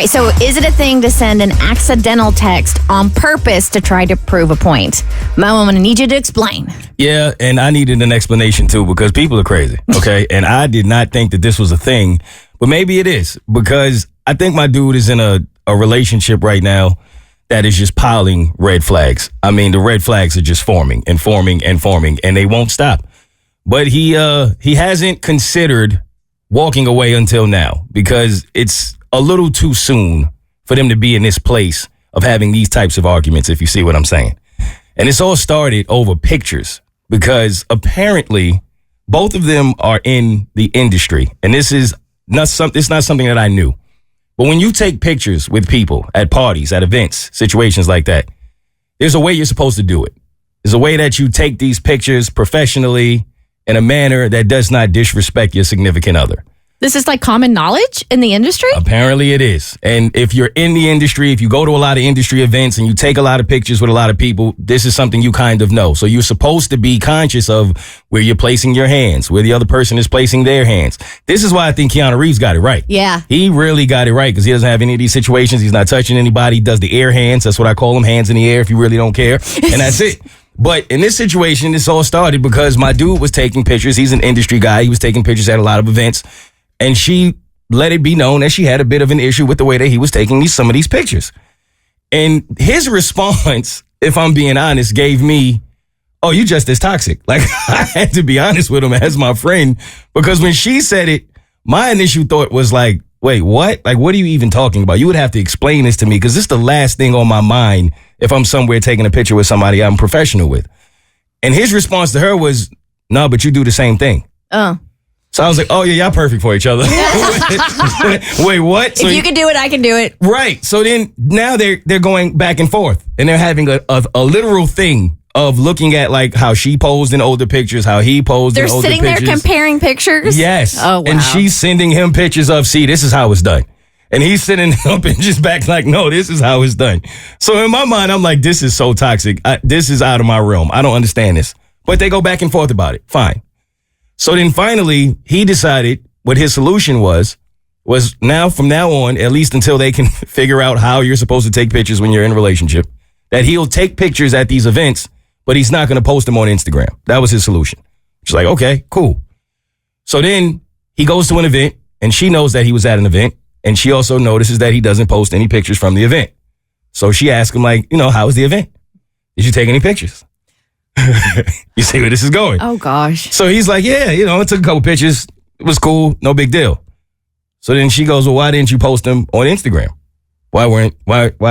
right, so is it a thing to send an accidental text on purpose to try to prove a point? Mo, I'm going to need you to explain. Yeah, and I needed an explanation too because people are crazy, okay? And I did not think that this was a thing, but maybe it is because I think my dude is in a relationship right now that is just piling red flags. I mean, the red flags are just forming and forming and forming, and they won't stop. But he hasn't considered walking away until now because it's a little too soon for them to be in this place of having these types of arguments, if you see what I'm saying. And it's all started over pictures because apparently both of them are in the industry. And this is not something that I knew. But when you take pictures with people at parties, at events, situations like that, there's a way you're supposed to do it. There's a way that you take these pictures professionally in a manner that does not disrespect your significant other. This is like common knowledge in the industry? Apparently it is. And if you're in the industry, if you go to a lot of industry events and you take a lot of pictures with a lot of people, this is something you kind of know. So you're supposed to be conscious of where you're placing your hands, where the other person is placing their hands. This is why I think Keanu Reeves got it right. Yeah. He really got it right because he doesn't have any of these situations. He's not touching anybody. He does the air hands. That's what I call them, hands in the air if you really don't care. And that's it. But in this situation, this all started because my dude was taking pictures. He's an industry guy. He was taking pictures at a lot of events. And she let it be known that she had a bit of an issue with the way that he was taking some of these pictures. And his response, if I'm being honest, gave me, oh, you just as toxic. Like, I had to be honest with him as my friend because when she said it, my initial thought was like, wait, what? Like, what are you even talking about? You would have to explain this to me because this is the last thing on my mind if I'm somewhere taking a picture with somebody I'm professional with. And his response to her was, no, but you do the same thing. Oh. So I was like, oh, yeah, y'all perfect for each other. Wait, what? So if you can do it, I can do it. Right. So then now they're going back and forth and they're having a literal thing of looking at like how she posed in older pictures, how he posed in older pictures. They're sitting there comparing pictures? Yes. Oh, wow. And she's sending him pictures of, see, this is how it's done. And he's sending up and just back like, no, this is how it's done. So in my mind, I'm like, this is so toxic. This is out of my realm. I don't understand this. But they go back and forth about it. Fine. So then finally, he decided what his solution was now from now on, at least until they can figure out how you're supposed to take pictures when you're in a relationship, that he'll take pictures at these events, but he's not going to post them on Instagram. That was his solution. She's like, okay, cool. So then he goes to an event and she knows that he was at an event. And she also notices that he doesn't post any pictures from the event. So she asks him like, how was the event? Did you take any pictures? You see where this is going? Oh, gosh. So he's like, yeah, I took a couple pictures. It was cool. No big deal. So then she goes, well, why didn't you post them on Instagram? Why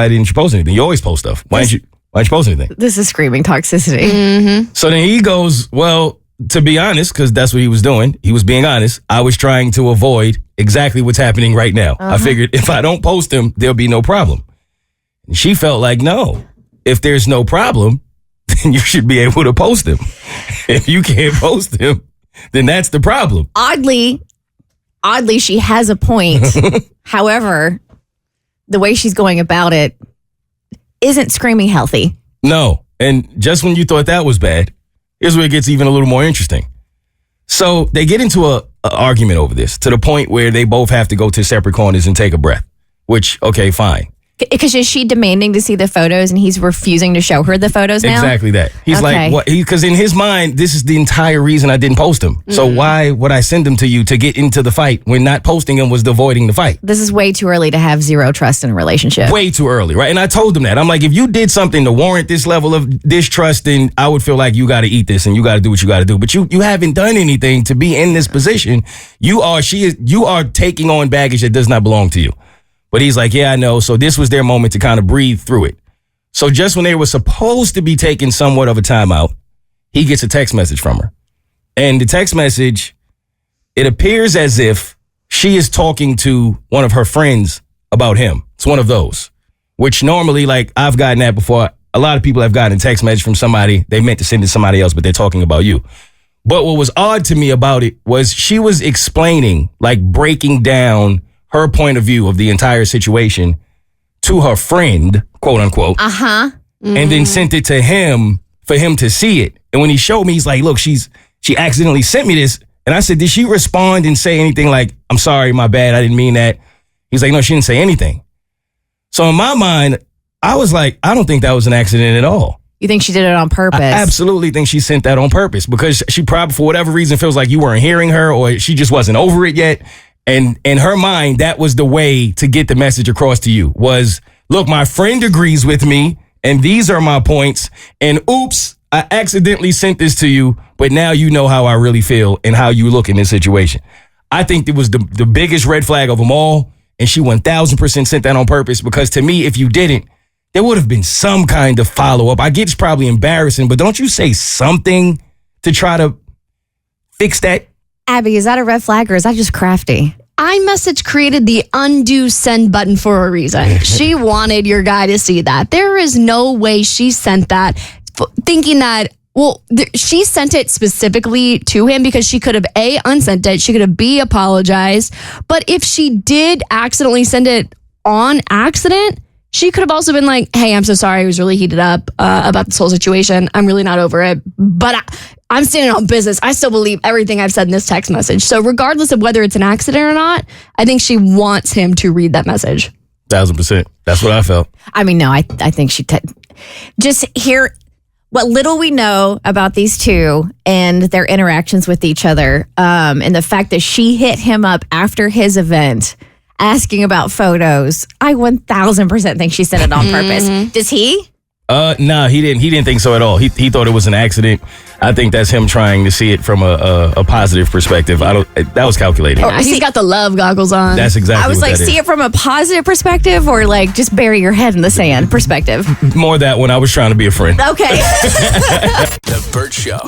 didn't you post anything? You always post stuff. Why didn't you post anything? This is screaming toxicity. Mm-hmm. So then he goes, well, to be honest, because that's what he was doing. He was being honest. I was trying to avoid exactly what's happening right now. I figured if I don't post them, there'll be no problem. And she felt like, no, if there's no problem, then you should be able to post them. If you can't post them, then that's the problem. Oddly, she has a point. However, the way she's going about it isn't screaming healthy. No. And just when you thought that was bad, here's where it gets even a little more interesting. So they get into a argument over this to the point where they both have to go to separate corners and take a breath, which, okay, fine. Because is she demanding to see the photos and he's refusing to show her the photos now? Exactly that. He's okay. like, what? Because in his mind, this is the entire reason I didn't post them. So why would I send them to you to get into the fight when not posting them was avoiding the fight? This is way too early to have zero trust in a relationship. Way too early, right? And I told him that. I'm like, if you did something to warrant this level of distrust, then I would feel like you got to eat this and you got to do what you got to do. But you haven't done anything to be in this position. You are taking on baggage that does not belong to you. But he's like, yeah, I know. So this was their moment to kind of breathe through it. So just when they were supposed to be taking somewhat of a timeout, he gets a text message from her. And the text message, it appears as if she is talking to one of her friends about him. It's one of those, which normally, like, I've gotten that before. A lot of people have gotten a text message from somebody. They meant to send it to somebody else, but they're talking about you. But what was odd to me about it was she was explaining, like breaking down her point of view of the entire situation to her friend, quote unquote. And then sent it to him for him to see it. And when he showed me, he's like, look, she accidentally sent me this. And I said, did she respond and say anything like, I'm sorry, my bad, I didn't mean that? He's like, no, she didn't say anything. So in my mind, I was like, I don't think that was an accident at all. You think she did it on purpose? I absolutely think she sent that on purpose because she probably, for whatever reason, feels like you weren't hearing her or she just wasn't over it yet. And in her mind, that was the way to get the message across to you was, look, my friend agrees with me and these are my points. And oops, I accidentally sent this to you, but now you know how I really feel and how you look in this situation. I think it was the biggest red flag of them all. And she 1000% sent that on purpose because to me, if you didn't, there would have been some kind of follow-up. I get it's probably embarrassing, but don't you say something to try to fix that? Abby, is that a red flag or is that just crafty? iMessage created the undo send button for a reason. She wanted your guy to see that. There is no way she sent that thinking that, she sent it specifically to him because she could have A, unsent it. She could have B, apologized. But if she did accidentally send it on accident, she could have also been like, hey, I'm so sorry. I was really heated up about this whole situation. I'm really not over it. But I'm standing on business. I still believe everything I've said in this text message. So regardless of whether it's an accident or not, I think she wants him to read that message. 1000%. That's what I felt. I mean, no, I think she just hear what little we know about these two and their interactions with each other, and the fact that she hit him up after his event asking about photos. I 1000% think she sent it on purpose. Does he? No, he didn't. He didn't think so at all. He thought it was an accident. I think that's him trying to see it from a positive perspective. That was calculated. Yeah, he's got the love goggles on. That's exactly. I was what like, that see is. it from a positive perspective, or like just bury your head in the sand perspective. More that when I was trying to be a friend. Okay. The Bert Show.